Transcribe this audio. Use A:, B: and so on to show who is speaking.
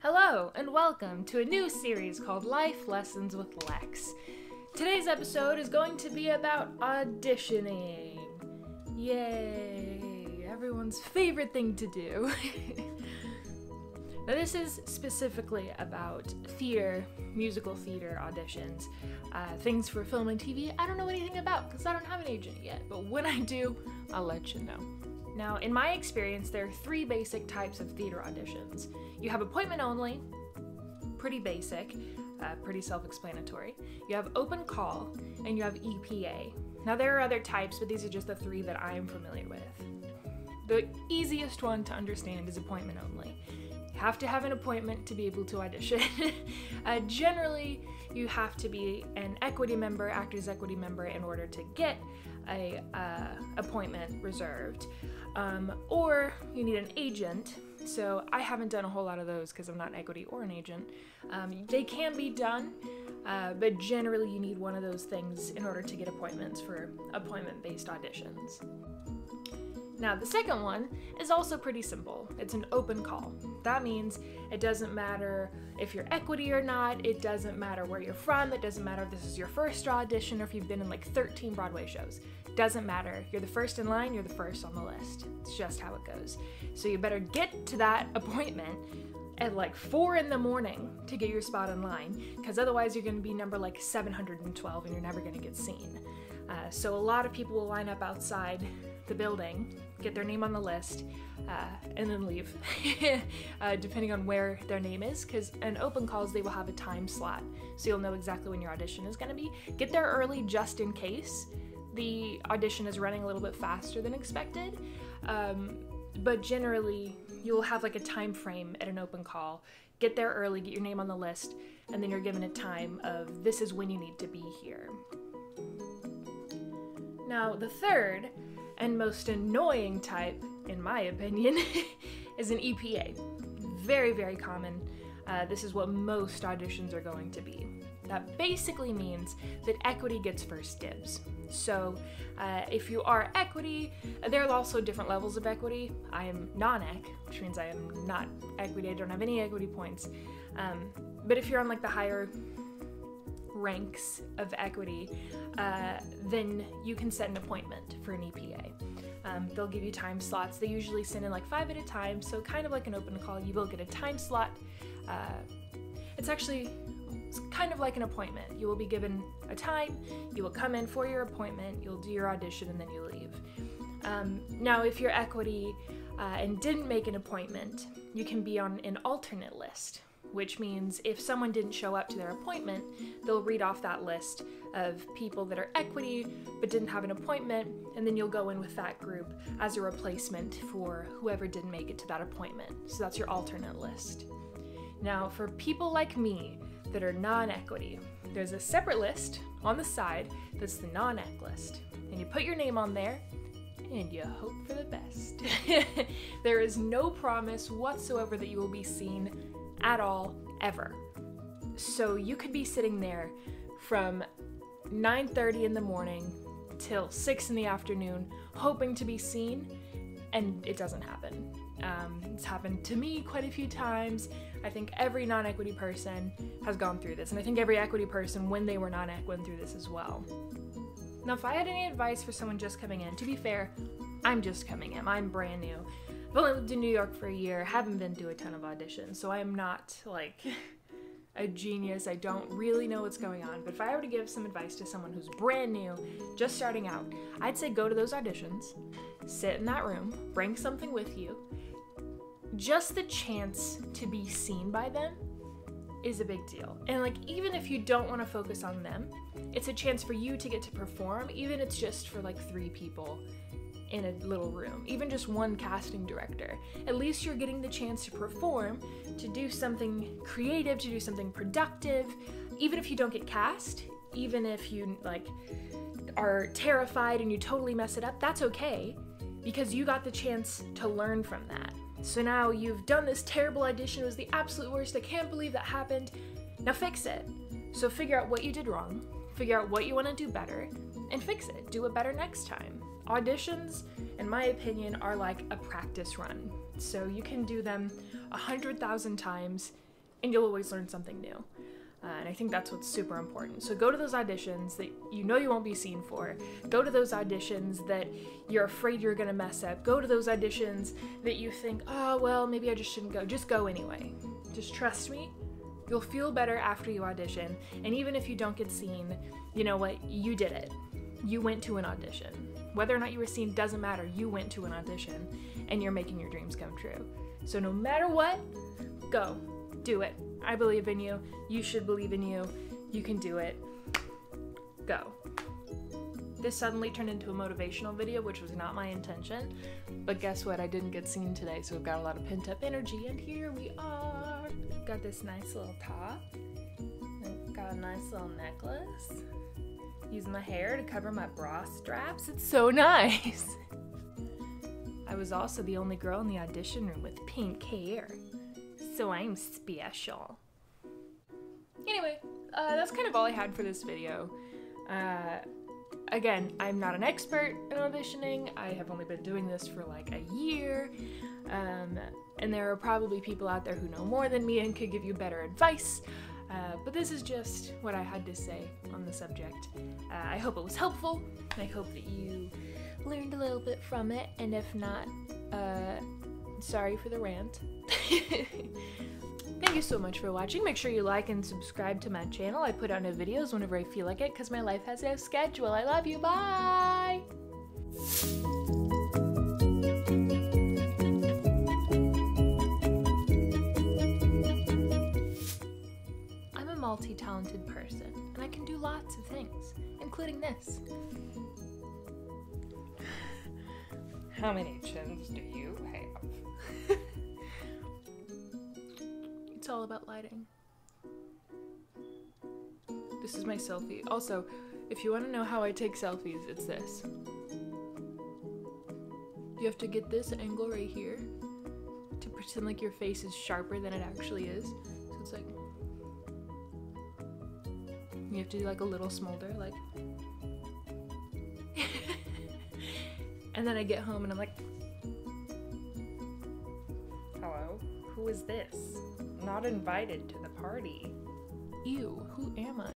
A: Hello, and welcome to a new series called Life Lessons with Lex. Today's episode is going to be about auditioning. Yay! Everyone's favorite thing to do. Now this is specifically about theater, musical theater auditions. Things for film and TV I don't know anything about because I don't have an agent yet, but when I do, I'll let you know. Now, in my experience, there are three basic types of theater auditions. You have appointment only, pretty basic, pretty self-explanatory. You have open call, and you have EPA. Now, there are other types, but these are just the three that I am familiar with. The easiest one to understand is appointment only. You have to have an appointment to be able to audition. Generally, you have to be an equity member, Actors Equity member, in order to get a appointment reserved. Or you need an agent. So I haven't done a whole lot of those because I'm not an equity or an agent. They can be done, but generally you need one of those things in order to get appointments for appointment-based auditions. Now, the second one is also pretty simple. It's an open call. That means it doesn't matter if you're equity or not, it doesn't matter where you're from, it doesn't matter if this is your first audition or if you've been in like 13 Broadway shows. Doesn't matter. You're the first in line, you're the first on the list. It's just how it goes. So you better get to that appointment at like 4 in the morning to get your spot in line, because otherwise you're going to be number like 712 and you're never going to get seen. So a lot of people will line up outside the building, get their name on the list, and then leave, depending on where their name is, because in open calls they will have a time slot, so you'll know exactly when your audition is going to be. Get there early just in case the audition is running a little bit faster than expected, but generally you'll have like a time frame at an open call. Get there early, get your name on the list, and then you're given a time of this is when you need to be here. Now, the third and most annoying type, in my opinion, is an EPA. Very, very common. This is what most auditions are going to be. That basically means that equity gets first dibs. So if you are equity, there are also different levels of equity. I am non-ec, which means I am not equity, I don't have any equity points. But if you're on like the higher ranks of equity, then you can set an appointment for an EPA. They'll give you time slots. They usually send in like 5 at a time, so kind of like an open call. You will get a time slot. It's kind of like an appointment. You will be given a time, you will come in for your appointment, you'll do your audition, and then you leave. Now, if you're equity and didn't make an appointment, you can be on an alternate list, which means if someone didn't show up to their appointment, they'll read off that list of people that are equity but didn't have an appointment, and then you'll go in with that group as a replacement for whoever didn't make it to that appointment. So that's your alternate list. Now, for people like me that are non-equity, there's a separate list on the side that's the non-ec list, and you put your name on there and you hope for the best. There is no promise whatsoever that you will be seen at all, ever. So you could be sitting there from 9:30 in the morning till 6 in the afternoon hoping to be seen, and it doesn't happen. It's happened to me quite a few times. I think every non-equity person has gone through this, and I think every equity person, when they were non-ec, went through this as well. Now, if I had any advice for someone just coming in, to be fair, I'm just coming in. I'm brand new. I've only lived in New York for a year, haven't been to a ton of auditions, so I am not like a genius. I don't really know what's going on, but if I were to give some advice to someone who's brand new, just starting out, I'd say go to those auditions, sit in that room, bring something with you. Just the chance to be seen by them is a big deal. And like, even if you don't want to focus on them, it's a chance for you to get to perform, even if it's just for like 3 people in a little room, even just one casting director. At least you're getting the chance to perform, to do something creative, to do something productive. Even if you don't get cast, even if you like are terrified and you totally mess it up, that's okay, because you got the chance to learn from that. So now you've done this terrible audition, it was the absolute worst, I can't believe that happened. Now fix it. So figure out what you did wrong, figure out what you want to do better, and fix it. Do it better next time. Auditions, in my opinion, are like a practice run. So you can do them 100,000 times and you'll always learn something new. And I think that's what's super important. So go to those auditions that you know you won't be seen for. Go to those auditions that you're afraid you're gonna mess up. Go to those auditions that you think, oh, well, maybe I just shouldn't go. Just go anyway. Just trust me. You'll feel better after you audition. And even if you don't get seen, you know what? You did it. You went to an audition. Whether or not you were seen doesn't matter. You went to an audition and you're making your dreams come true. So no matter what, go. Do it. I believe in you. You should believe in you. You can do it. Go. This suddenly turned into a motivational video, which was not my intention. But guess what? I didn't get seen today, so we've got a lot of pent up energy, and here we are. Got this nice little top. Got a nice little necklace. Using my hair to cover my bra straps. It's so nice. I was also the only girl in the audition room with pink hair. So I'm special. Anyway, that's kind of all I had for this video. Again, I'm not an expert in auditioning. I have only been doing this for like a year. And there are probably people out there who know more than me and could give you better advice. But this is just what I had to say on the subject. I hope it was helpful. I hope that you learned a little bit from it. And if not, sorry for the rant. Thank you so much for watching. Make sure you like and subscribe to my channel. I put out new videos whenever I feel like it because my life has no schedule. I love you. Bye! I'm a multi-talented person, and I can do lots of things, including this. How many chins do you have? It's all about lighting. This is my selfie. Also, if you want to know how I take selfies, it's this. You have to get this angle right here to pretend like your face is sharper than it actually is. So it's like, you have to do like a little smolder, like. And then I get home and I'm like, hello, who is this? Not invited to the party. Ew, who am I?